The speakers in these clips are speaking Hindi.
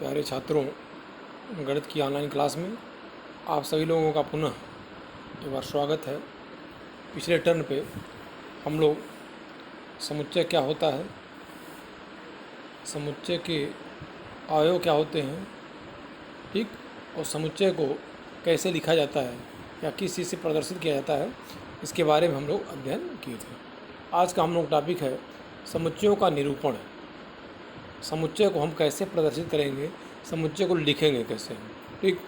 प्यारे छात्रों, गणित की ऑनलाइन क्लास में आप सभी लोगों का पुनः एक बार स्वागत है। पिछले टर्न पे हम लोग समुच्चय क्या होता है, समुच्चय के अवयव क्या होते हैं, ठीक, और समुच्चय को कैसे लिखा जाता है या किस चीज़ से प्रदर्शित किया जाता है, इसके बारे में हम लोग अध्ययन किए थे। आज का हम लोग टॉपिक है समुच्चयों का निरूपण। समुच्चय को हम कैसे प्रदर्शित करेंगे, समुच्चय को लिखेंगे कैसे, ठीक।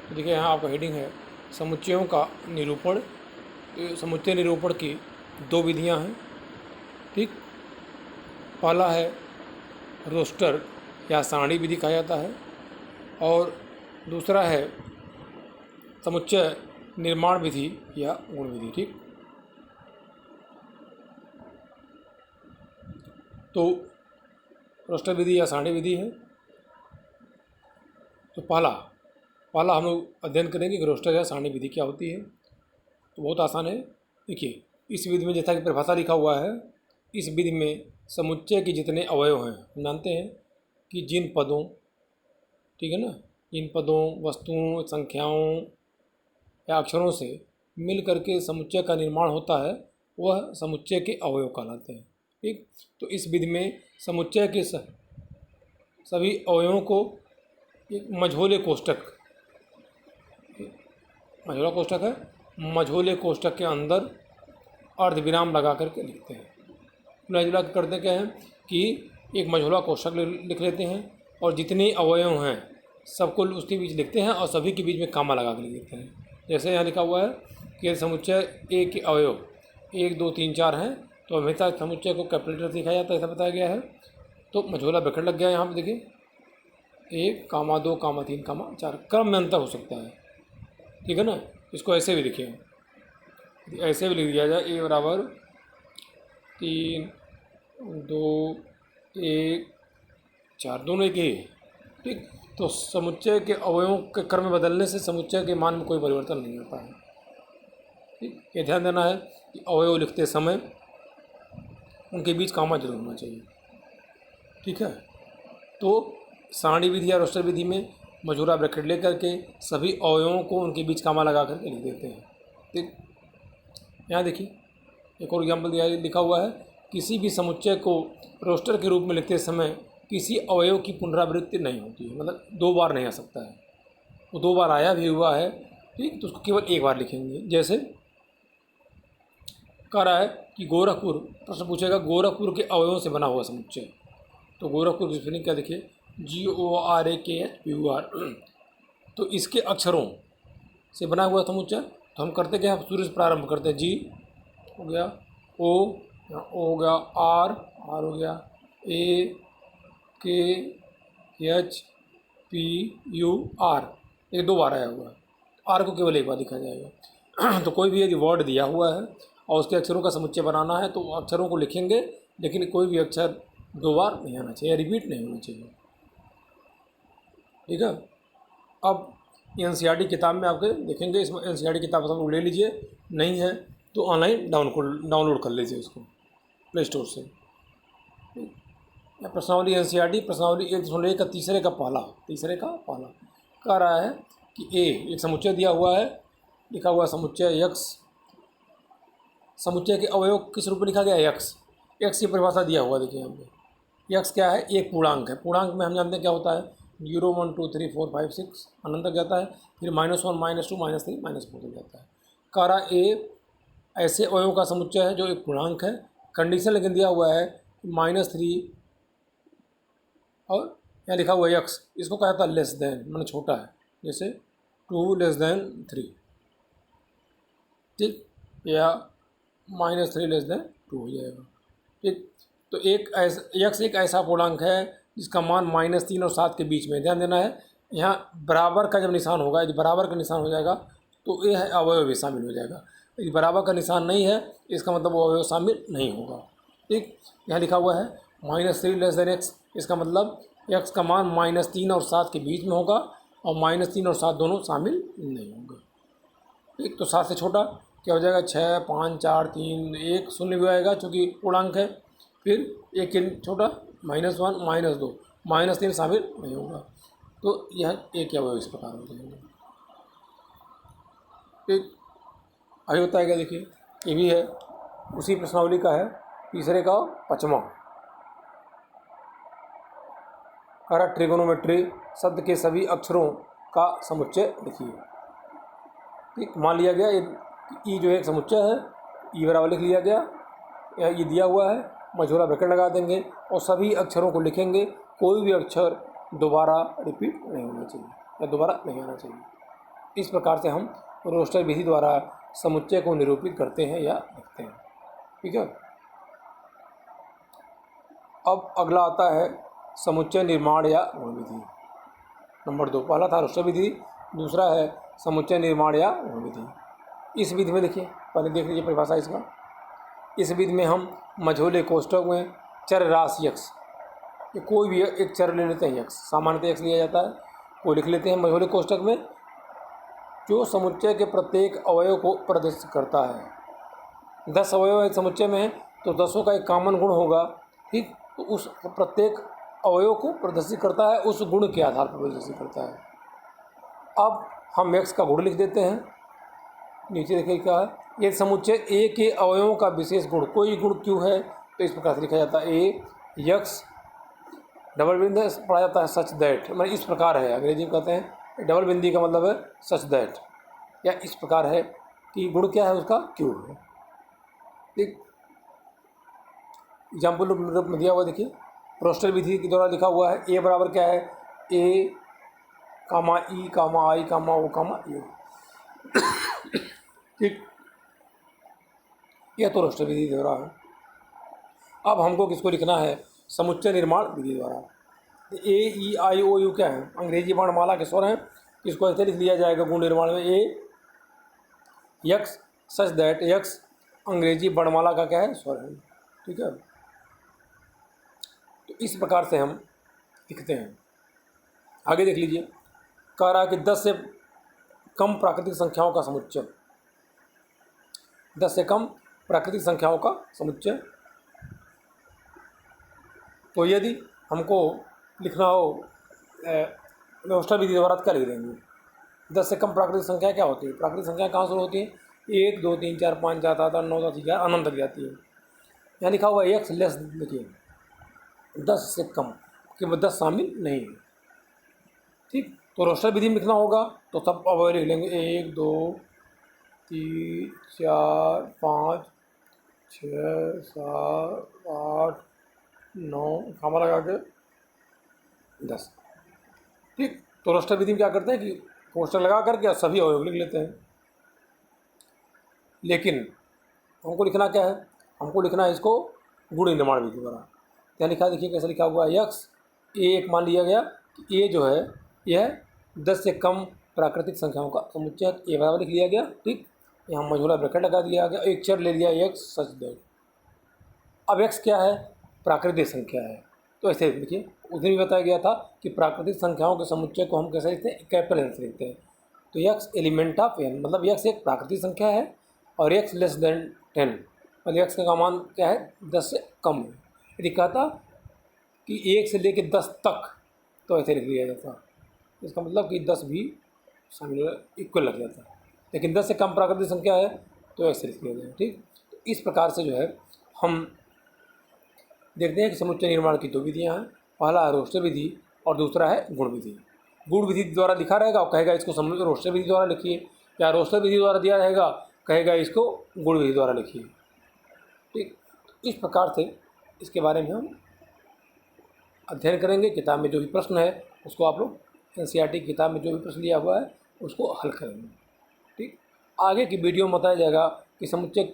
तो देखिए यहाँ आपका हेडिंग है समुच्चयों का निरूपण। समुच्चय निरूपण की दो विधियाँ हैं, ठीक। पहला है रोस्टर या सारणी विधि कहा जाता है, और दूसरा है समुच्चय निर्माण विधि या गुण विधि, ठीक। तो रोस्टर विधि या सारणी विधि है। तो पहला हम लोग अध्ययन करेंगे कि रोस्टर या सारणी विधि क्या होती है। तो बहुत आसान है। देखिए, इस विधि में जैसा कि परिभाषा लिखा हुआ है, इस विधि में समुच्चय के जितने अवयव हैं, हम जानते हैं कि जिन पदों, ठीक है ना, जिन पदों, वस्तुओं, संख्याओं या अक्षरों से मिल करके समुच्चय का निर्माण होता है, वह समुच्चय के अवयव कहलाते हैं, ठीक। तो इस विधि में समुच्चय के सभी अवयवों को एक मझोले कोष्ठक है, मझोले कोष्ठक के अंदर अर्धविराम लगा करके लिखते हैं। मिला करते क्या है कि एक मझोला कोष्ठक लिख लेते हैं और जितने अवयव हैं सबको उसके बीच लिखते हैं और सभी के बीच में कामा लगा कर लिख देते हैं। जैसे यहाँ लिखा हुआ है कि समुच्चय ए के अवयव 1 2 3 4 हैं, तो हमेशा समुच्चय को कैपिटल से लिखा जाता है, ऐसा बताया गया है। तो मझोला ब्रैकेट लग गया है यहाँ पर, देखिए 1, 2, 3, 4, क्रम में अंतर हो सकता है, ठीक है ना। इसको ऐसे भी लिखिए, ऐसे भी लिख दिया जाए A बराबर 3 2 1 4, दोनों एक ही, ठीक। तो समुच्चय के अवयवों के क्रम में बदलने से समुच्चय के मान में कोई परिवर्तन नहीं होता है, ठीक। ये ध्यान देना है कि अवयव लिखते समय उनके बीच कामा जरूर होना चाहिए, ठीक है। तो सारणी विधि या रोस्टर विधि में मझोला ब्रैकेट लेकर के सभी अवयवों को उनके बीच कामा लगा करके लिख देते हैं, ठीक। यहाँ देखिए एक और एग्जाम्पल दिया लिखा हुआ है, किसी भी समुच्चय को रोस्टर के रूप में लिखते समय किसी अवयव की पुनरावृत्ति नहीं होती है, मतलब 2 बार नहीं आ सकता है। वो 2 बार आया भी हुआ है, ठीक, तो उसको केवल 1 बार लिखेंगे। जैसे कह रहा है कि गोरखपुर, प्रश्न पूछेगा गोरखपुर के अवयवों से बना हुआ समुच्चय। तो गोरखपुर की स्पेलिंग क्या देखिए, GORAKHPUR। तो इसके अक्षरों से बना हुआ समुच्चय। तो हम करते क्या, शुरू से प्रारंभ करते हैं। G हो गया, O हो गया, R हो गया, AKHPUR, ये 2 बार आया हुआ है। R को केवल 1 बार लिखा जाएगा। तो कोई भी यदि वर्ड दिया हुआ है और उसके अक्षरों का समुच्चय बनाना है तो अक्षरों को लिखेंगे, लेकिन कोई भी अक्षर 2 बार नहीं आना चाहिए, रिपीट नहीं होना चाहिए, ठीक है। अब NCERT किताब में आपके देखेंगे, इसमें NCERT किताब सब लोग ले लीजिए, नहीं है तो ऑनलाइन डाउनलोड कर लीजिए उसको प्ले स्टोर से। प्रश्नावली NCERT प्रश्नावली 1.1 का तीसरे का पहला कह रहा है कि एक समुच्चय दिया हुआ है, लिखा हुआ समुच्चय यक्स। समुच्चय के अवयव किस रूप में लिखा गया है, यक्स की परिभाषा दिया हुआ, देखिए यहाँ पे यक्स क्या है, एक पूर्णांक है। पूर्णांक में हम जानते हैं क्या होता है, 0 1 2 3 4 5 6 अनंत तक जाता है, फिर -1 -2 -3 -4 तक जाता है। कह रहा ए ऐसे अवयवों का समुच्चय है जो एक पूर्णांक है। कंडीशन लेकिन दिया हुआ है -3 और यहाँ लिखा हुआ है यक्स, इसको कहा जाता है लेस देन, मतलब छोटा है, जैसे 2 <3, ठीक, या -3 <2 हो जाएगा, ठीक। तो यक्स एक ऐसा पूर्णांक है जिसका मान -3 और 7 के बीच में। ध्यान देना है, यहाँ बराबर का जब निशान होगा, यदि बराबर का निशान हो जाएगा तो यह अवयव भी शामिल हो जाएगा। यदि बराबर का निशान नहीं है इसका मतलब वो अवयव शामिल नहीं होगा, ठीक। यहाँ लिखा हुआ है -3 x, इसका मतलब x का मान -3 और 7 के बीच में होगा और -3 और 7 दोनों शामिल नहीं होंगे, ठीक। तो 7 से छोटा क्या हो जाएगा, 6 5 4 3 1 शून्य भी आएगा चूँकि पूर्णांक है। फिर एक छोटा -1 -2, -3 शामिल नहीं होगा। तो यह एक अवयव इस प्रकार हो जाएंगे। एक आगे होता है क्या, देखिए ये भी है, उसी प्रश्नावली का है, तीसरे का 5वां। कह ट्रिगोनोमेट्री शब्द के सभी अक्षरों का समुच्चय लिखिए। ठीक, मान लिया गया ई जो एक समुच्चय है, ई बराबर लिख लिया गया, ये दिया हुआ है, मझोला ब्रैकेट लगा देंगे और सभी अक्षरों को लिखेंगे। कोई भी अक्षर दोबारा रिपीट नहीं होना चाहिए या दोबारा नहीं आना चाहिए। इस प्रकार से हम रोस्टर विधि द्वारा समुच्चय को निरूपित करते हैं या लिखते हैं। ठीक है, अब अगला आता है समुच्चय निर्माण या गुण विधि। नंबर 2, पहला था रोस्टर विधि, दूसरा है समुच्चय निर्माण या गुण विधि। इस विधि में देखिए, पहले देख लीजिए परिभाषा इसका। इस विधि में हम मझोले कोष्ठक में चर राशि यक्स, ये कोई भी एक चर ले लेते हैं, यक्स सामान्यतः यक्स लिया जाता है, वो लिख लेते हैं मझोले कोष्ठक में, जो समुच्चय के प्रत्येक अवयव को प्रदर्शित करता है। 10 अवयव एक समुच्चय में है तो 10 का एक कॉमन गुण होगा। ठीक, तो उस प्रत्येक अवयव को प्रदर्शित करता है, उस गुण के आधार पर प्रदर्शित करता है। अब हम एक्स का गुण लिख देते हैं, नीचे देखिए क्या है, ये समुच्चय ए के अवयवों का विशेष गुण, कोई गुण क्यों है तो इस प्रकार से लिखा जाता है, ए यक्स डबल बिंदी पढ़ा जाता है सच दैट, मतलब इस प्रकार है, अंग्रेजी में कहते हैं डबल बिंदी का मतलब है सच दैट, या इस प्रकार है कि गुण क्या है उसका क्यों है। ठीक, एग्जाम्पल रूप में दिया हुआ देखिए, रोस्टर विधि के द्वारा लिखा हुआ है, ए बराबर क्या है, ए कामा ई कामा आई कामा ओ कामा यू। ठीक, यह तो रोस्टर विधि द्वारा है। अब हमको किसको लिखना है, समुच्चय निर्माण विधि द्वारा। ए ई आई ओ यू क्या है, अंग्रेजी वर्णमाला के स्वर हैं, इसको ऐसे लिख लिया जाएगा गुण निर्माण में, ए यक्स सच दैट, यक्स अंग्रेजी वर्णमाला का क्या है, स्वर है। ठीक है, तो इस प्रकार से हम लिखते हैं। आगे देख लीजिए, कह रहा है कि 10 से कम प्राकृतिक संख्याओं का समुच्चय, 10 से कम प्राकृतिक संख्याओं का समुच्चय। तो यदि हमको लिखना हो रोस्टर विधि द्वारा क्या लिख देंगे, 10 से कम प्राकृतिक संख्या क्या होती है, प्राकृतिक संख्या कहाँ शुरू होती है, 1 2 3 4 5 7 8 9 10 11 अनंत तक जाती है। यहाँ लिखा हुआ है एक्स लेस, देखिए 10 से कम कि 10 शामिल नहीं है। ठीक, तो रोस्टर विधि में लिखना होगा तो सब अवयव लिख लेंगे, 1 2 3 4 5 6 7 8 9 कामा लगा के 10। ठीक, तो रोस्टर विधि में क्या करते हैं कि पोस्टर लगा करके सभी अवयव लिख लेते हैं। लेकिन हमको लिखना क्या है, हमको लिखना है इसको गुण निर्माण विधि द्वारा। क्या लिखा है, देखिए कैसे लिखा हुआ है, यक्स ए एक मान लिया गया कि ए जो है यह 10 से कम प्राकृतिक संख्याओं का समुच्चय, ए बराबर लिख लिया गया। ठीक, यहाँ मझोला ब्रैकेट लगा दिया गया, एक चर ले लिया एक्स सच दैट। अब एक्स क्या है, प्राकृतिक संख्या है, तो ऐसे देखिए उस दिन भी बताया गया था कि प्राकृतिक संख्याओं के समुच्चय को हम कैसे लिखते हैं, कैपिटल एन से लिखते हैं। तो एक्स एलिमेंट ऑफ एन, मतलब एक्स एक प्राकृतिक संख्या है और एक्स लेस देन 10, मतलब एक्स का मान क्या है, 10 से कम है। यदि कहता कि 1 से लेकर 10 तक तो ऐसे लिख लिया जाता, इसका मतलब कि 10 भी शामिल इक्वल लग जाता है, लेकिन 10 से कम प्राकृतिक संख्या है तो ऐसे लिख लिया जाए। ठीक, तो इस प्रकार से जो है हम देखते हैं कि समुच्चय निर्माण की 2 विधियाँ हैं, पहला है रोस्टर विधि और दूसरा है गुण विधि। गुण विधि द्वारा लिखा रहेगा और कहेगा इसको रोस्टर विधि द्वारा लिखिए, या रोस्टर विधि द्वारा दिया रहेगा कहेगा इसको गुण विधि द्वारा लिखिए। ठीक, इस प्रकार से इसके बारे में हम अध्ययन करेंगे। किताब में जो भी प्रश्न है उसको आप लोग NCERT की किताब में जो भी प्रश्न दिया हुआ है उसको हल करेंगे। ठीक, आगे की वीडियो में बताया जाएगा कि समुच्चय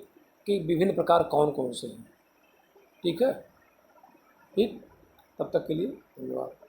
के विभिन्न प्रकार कौन कौन से हैं। ठीक है, ठीक, तब तक के लिए धन्यवाद।